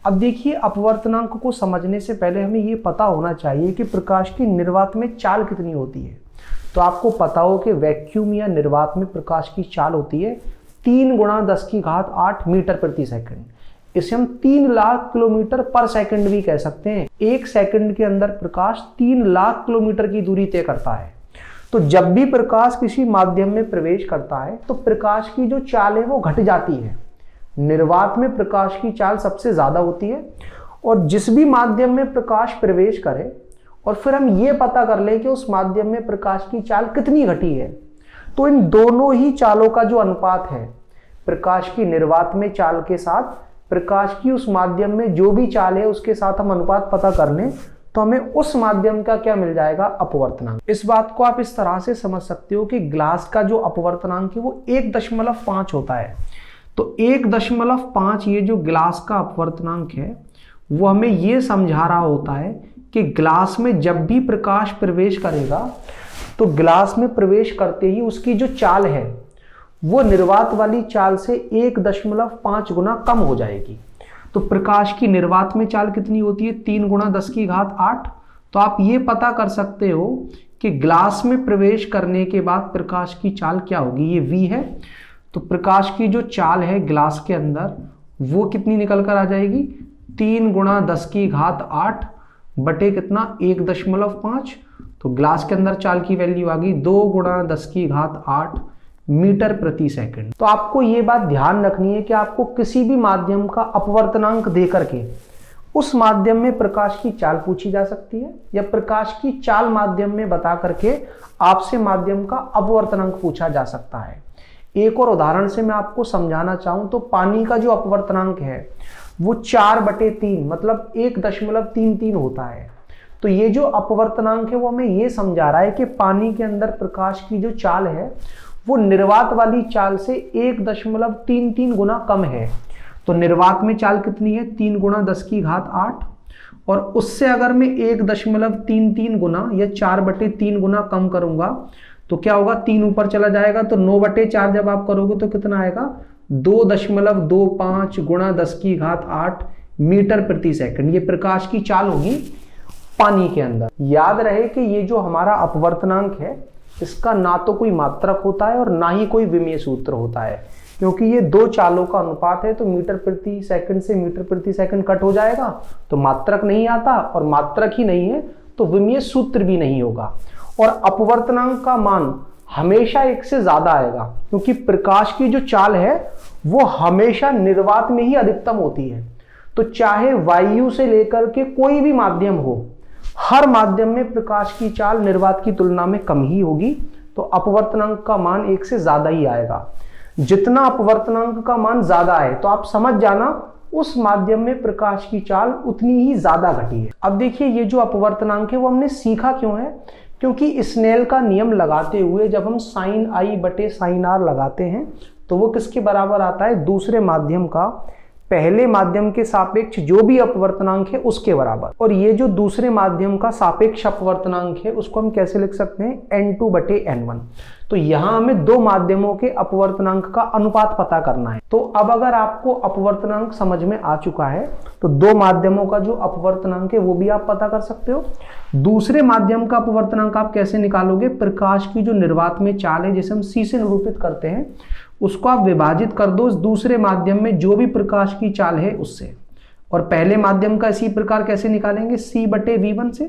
अब देखिए, अपवर्तनांक को समझने से पहले हमें ये पता होना चाहिए कि प्रकाश की निर्वात में चाल कितनी होती है। तो आपको पता हो कि वैक्यूम या निर्वात में प्रकाश की चाल होती है 3 × 10⁸ मीटर प्रति सेकंड। इसे हम 3 लाख किलोमीटर पर सेकंड भी कह सकते हैं। 1 सेकंड के अंदर प्रकाश 3 लाख किलोमीटर की दूरी तय करता है। तो जब भी प्रकाश किसी माध्यम में प्रवेश करता है तो प्रकाश की जो चाल है वो घट जाती है। निर्वात में प्रकाश की चाल सबसे ज्यादा होती है, और जिस भी माध्यम में प्रकाश प्रवेश करे और फिर हम ये पता कर लें कि उस माध्यम में प्रकाश की चाल कितनी घटी है, तो इन दोनों ही चालों का जो अनुपात है, प्रकाश की निर्वात में चाल के साथ प्रकाश की उस माध्यम में जो भी चाल है उसके साथ हम अनुपात पता कर लें, तो हमें उस माध्यम का क्या मिल जाएगा, अपवर्तनांक। इस बात को आप इस तरह से समझ सकते हो कि ग्लास का जो अपवर्तनांक है वो 1.5 होता है। तो 1.5 ये जो ग्लास का अपवर्तनांक है वो हमें ये समझा रहा होता है कि ग्लास में जब भी प्रकाश प्रवेश करेगा तो ग्लास में प्रवेश करते ही उसकी जो चाल है वो निर्वात वाली चाल से 1.5 गुना कम हो जाएगी। तो प्रकाश की निर्वात में चाल कितनी होती है, 3 × 10⁸। तो आप ये पता कर सकते हो कि ग्लास में प्रवेश करने के बाद प्रकाश की चाल क्या होगी, ये v है। तो प्रकाश की जो चाल है ग्लास के अंदर वो कितनी निकल कर आ जाएगी, 3 × 10⁸ बटे कितना, 1.5। तो ग्लास के अंदर चाल की वैल्यू आ गई 2 × 10⁸ मीटर प्रति सेकंड। तो आपको ये बात ध्यान रखनी है कि आपको किसी भी माध्यम का अपवर्तनांक दे करके उस माध्यम में प्रकाश की चाल पूछी जा सकती है, या प्रकाश की चाल माध्यम में बता करके आपसे माध्यम का अपवर्तनांक पूछा जा सकता है। एक और उदाहरण से मैं आपको समझाना चाहूं तो पानी का जो अपवर्तनांक है वो 4/3 मतलब 1.33 होता है। तो ये जो अपवर्तनांक है वो हमें ये समझा रहा है कि पानी के अंदर प्रकाश की जो चाल है वो निर्वात वाली चाल से 1.33 गुना कम है। तो निर्वात में चाल कितनी है, 3 × 10⁸, और उससे अगर मैं 1.33 गुना या 4/3 गुना कम करूंगा तो क्या होगा, 3 ऊपर चला जाएगा, तो 9/4 जब आप करोगे तो कितना आएगा, 2.25 × 10⁸ मीटर प्रति सेकंड। ये प्रकाश की चाल होगी पानी के अंदर। याद रहे कि ये जो हमारा अपवर्तनांक है इसका ना तो कोई मात्रक होता है और ना ही कोई विमीय सूत्र होता है, क्योंकि ये दो चालों का अनुपात है। तो मीटर प्रति सेकंड से मीटर प्रति सेकंड कट हो जाएगा तो मात्रक नहीं आता, और मात्रक ही नहीं है तो विमीय सूत्र भी नहीं होगा। और अपवर्तनांक का मान हमेशा 1 से ज्यादा आएगा, क्योंकि प्रकाश की जो चाल है वो हमेशा निर्वात में ही अधिकतम होती है। तो चाहे वायु से लेकर के कोई भी माध्यम हो, हर माध्यम में प्रकाश की चाल निर्वात की तुलना में कम ही होगी। तो अपवर्तनांक का मान 1 से ज्यादा ही आएगा। जितना अपवर्तनांक का मान ज्यादा है तो आप समझ जाना उस माध्यम में प्रकाश की चाल उतनी ही ज्यादा घटी है। अब देखिए, ये जो अपवर्तनांक है वो हमने सीखा क्यों है, क्योंकि स्नेल का नियम लगाते हुए जब हम sin I बटे sin R लगाते हैं तो वो किसके बराबर आता है, दूसरे माध्यम का पहले माध्यम के सापेक्ष जो भी अपवर्तनांक है उसके बराबर। और ये जो दूसरे माध्यम का सापेक्ष अपवर्तनांक है उसको हम कैसे लिख सकते हैं, n2 बटे n1। तो यहां हमें दो माध्यमों के अपवर्तनांक का अनुपात पता करना है। तो अब अगर आपको अपवर्तनांक समझ में आ चुका है तो दो माध्यमों का जो अपवर्तनांक है वो भी आप पता कर सकते हो। दूसरे माध्यम का अपवर्तनांक आप कैसे निकालोगे, प्रकाश की जो निर्वात में चाल है जिसे हम c से निरूपित करते हैं उसको आप विभाजित कर दो इस दूसरे माध्यम में जो भी प्रकाश की चाल है उससे। और पहले माध्यम का इसी प्रकार कैसे निकालेंगे, c बटे v1 से।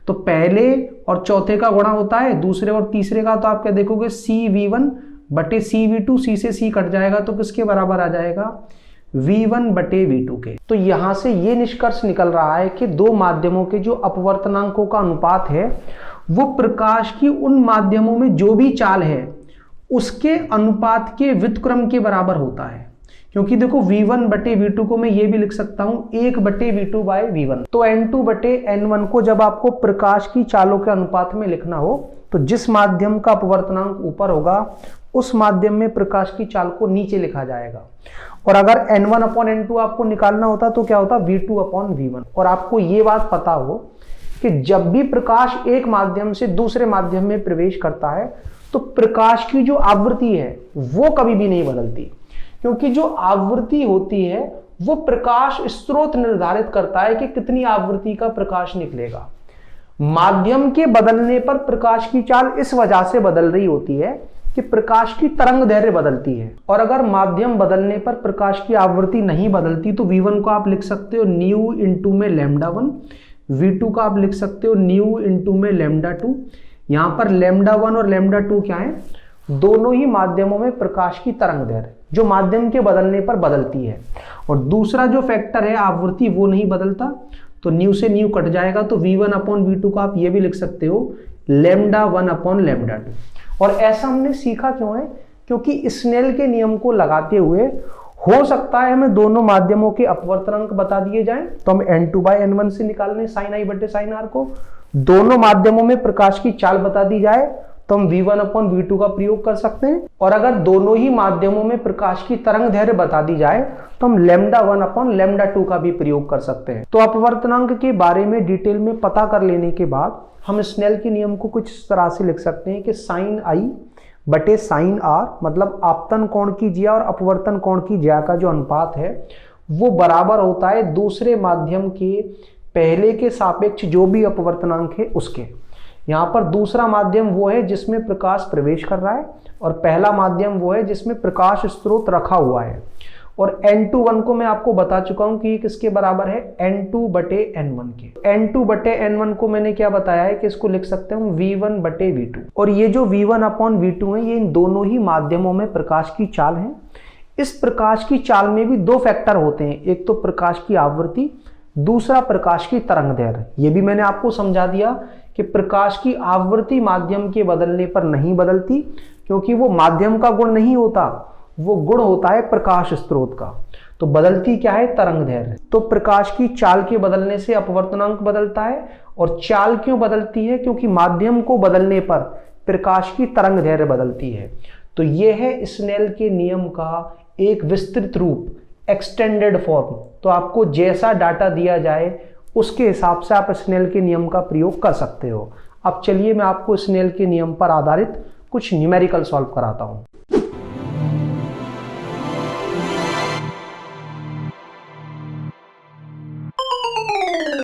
तो पहले और चौथे का गुणा होता है, दूसरे और तीसरे का तो आप क्या देखोगे, cv1 बटे cv2, c से c कट जाएगा तो किसके बराबर आ जाएगा, v1 बटे v2 के। तो यहां से ये निष्कर्ष निकल रहा है कि दो माध्यमों के जो अपवर्तनांकों का अनुपात है वो प्रकाश की उन माध्यमों में जो भी चाल है उसके अनुपात के व्युत्क्रम के बराबर होता है। क्योंकि देखो v1 बटे v2 को मैं ये भी लिख सकता हूं 1 बटे v2 बाय v1। तो n2 बटे n1 को जब आपको प्रकाश की चालों के अनुपात में लिखना हो तो जिस माध्यम का अपवर्तनांक ऊपर होगा उस माध्यम में प्रकाश की चाल को नीचे लिखा जाएगा। और अगर n1 अपॉन n2 आपको निकालना होता तो क्या होता, v2 अपॉन v1। और आपको ये बात पता हो कि जब भी प्रकाश एक माध्यम से दूसरे माध्यम में प्रवेश करता है तो प्रकाश की जो आवृत्ति है वो कभी भी नहीं बदलती, क्योंकि जो आवृत्ति होती है वो प्रकाश स्रोत निर्धारित करता है कि कितनी आवृत्ति का प्रकाश निकलेगा। माध्यम के बदलने पर प्रकाश की चाल इस वजह से बदल रही होती है कि प्रकाश की तरंग दैर्घ्य बदलती है। और अगर माध्यम बदलने पर प्रकाश की आवृत्ति नहीं बदलती तो v1 को आप लिख सकते हो न्यू इंटू में λ1, v2 का आप लिख सकते हो न्यू इंटू में λ2। यहां पर λ1 और λ2 क्या है? दोनों ही माध्यमों में प्रकाश की तरंग दैर्घ्य जो माध्यम के बदलने पर बदलती है। और दूसरा जो फैक्टर है आवृत्ति, वो नहीं बदलता, तो न्यू से न्यू कट जाएगा, तो v1 अपॉन v2 का आप ये भी लिख सकते हो λ1 अपॉन λ2। और ऐसा हमने सीखा क्यों है? क्योंकि स्नेल के नियम को लगाते हुए हो सकता है हमें दोनों माध्यमों के अपवर्तनांक बता दिए जाएं, तो हम n2/n1 से निकालने sin i बटे sin r को। दोनों माध्यमों में प्रकाश की चाल बता दी जाए तो हम v1 अपॉन v2 का प्रयोग कर सकते हैं। और अगर दोनों ही माध्यमों में प्रकाश की तरंग दैर्घ्य बता दी जाए तो हम λ1 अपॉन λ2 का भी प्रयोग कर सकते हैं। तो अपवर्तनांक के बारे में डिटेल में पता कर लेने के बाद हम स्नेल के नियम को कुछ इस तरह से लिख सकते हैं कि sin i बटे sin r, मतलब आपतन कोण की ज्या और अपवर्तन कोण की ज्या का जो अनुपात है वो बराबर होता है दूसरे माध्यम के पहले के सापेक्ष जो भी अपवर्तनांक है उसके। यहाँ पर दूसरा माध्यम वो है जिसमें प्रकाश प्रवेश कर रहा है और पहला माध्यम वो है जिसमें प्रकाश स्रोत रखा हुआ है। और n2 को मैं आपको बता चुका हूं कि ये किसके बराबर है? n2 बटे n1 के। n2 बटे n1 को मैंने क्या बताया है कि इसको लिख सकते हैं v1 बटे v2। और ये जो v1 अपॉन v2 है ये इन दोनों ही माध्यमों में प्रकाश की चाल है। इस प्रकाश की चाल में भी दो फैक्टर होते हैं, एक तो प्रकाश की आवृत्ति, दूसरा प्रकाश की तरंग दैर्घ्य। ये भी मैंने आपको समझा दिया कि प्रकाश की आवृत्ति माध्यम के बदलने पर नहीं बदलती, क्योंकि वो माध्यम का गुण नहीं होता, वो गुण होता है प्रकाश स्रोत का। तो बदलती क्या है? तरंग दैर्घ्य। तो प्रकाश की चाल के बदलने से अपवर्तनांक बदलता है। और चाल क्यों बदलती है? क्योंकि माध्यम को बदलने पर प्रकाश की तरंग दैर्घ्य बदलती है। तो यह है स्नेल के नियम का एक विस्तृत रूप, एक्सटेंडेड फॉर्म। तो आपको जैसा डाटा दिया जाए उसके हिसाब से आप स्नेल के नियम का प्रयोग कर सकते हो। अब चलिए मैं आपको स्नेल के नियम पर आधारित कुछ न्यूमेरिकल सॉल्व कराता हूं।